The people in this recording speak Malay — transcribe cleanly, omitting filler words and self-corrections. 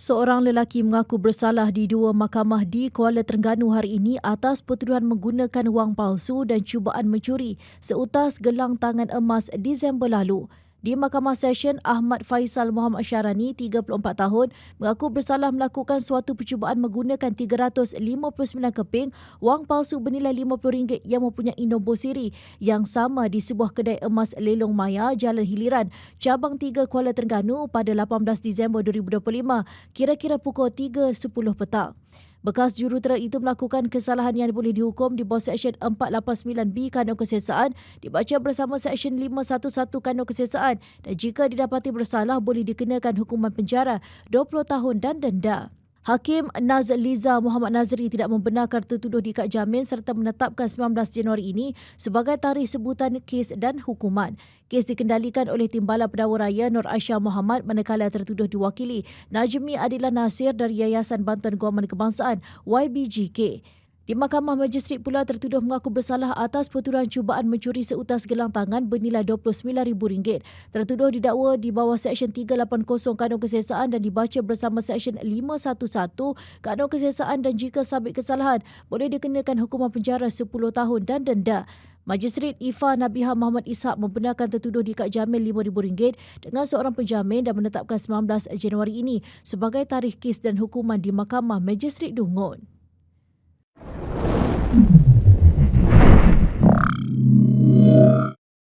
Seorang lelaki mengaku bersalah di dua mahkamah di Kuala Terengganu hari ini atas pertuduhan menggunakan wang palsu dan cubaan mencuri seutas gelang tangan emas Disember lalu. Di Mahkamah Session, Ahmad Faisal Muhammad Syarani, 34 tahun, mengaku bersalah melakukan suatu percubaan menggunakan 359 keping wang palsu bernilai RM50 yang mempunyai nombor siri yang sama di sebuah kedai emas Lelong Maya, Jalan Hiliran, Cabang 3 Kuala Terengganu pada 18 Disember 2025, kira-kira pukul 3.10 petang. Bekas jurutera itu melakukan kesalahan yang boleh dihukum di bawah Seksyen 489B Kanun Kesiasaan dibaca bersama Seksyen 511 Kanun Kesiasaan dan jika didapati bersalah boleh dikenakan hukuman penjara 20 tahun dan denda. Hakim Nazliza Muhammad Nazri tidak membenarkan tertuduh diikat jamin serta menetapkan 19 Januari ini sebagai tarikh sebutan kes dan hukuman. Kes dikendalikan oleh Timbalan Pendakwa Raya Nur Aisyah Muhammad manakala tertuduh diwakili Najmi Adilah Nasir dari Yayasan Bantuan Guaman Kebangsaan YBGK. Di Mahkamah Majistret pula tertuduh mengaku bersalah atas pertuduhan cubaan mencuri seutas gelang tangan bernilai RM29,000. Tertuduh didakwa di bawah Seksyen 380 Kanun Kesiasaan dan dibaca bersama Seksyen 511 Kanun Kesiasaan dan jika sabit kesalahan boleh dikenakan hukuman penjara 10 tahun dan denda. Majistret Ifa Nabiha Muhammad Ishak membenarkan tertuduh diikat jamin RM5,000 dengan seorang penjamin dan menetapkan 19 Januari ini sebagai tarikh kes dan hukuman di Mahkamah Majistret Dungun.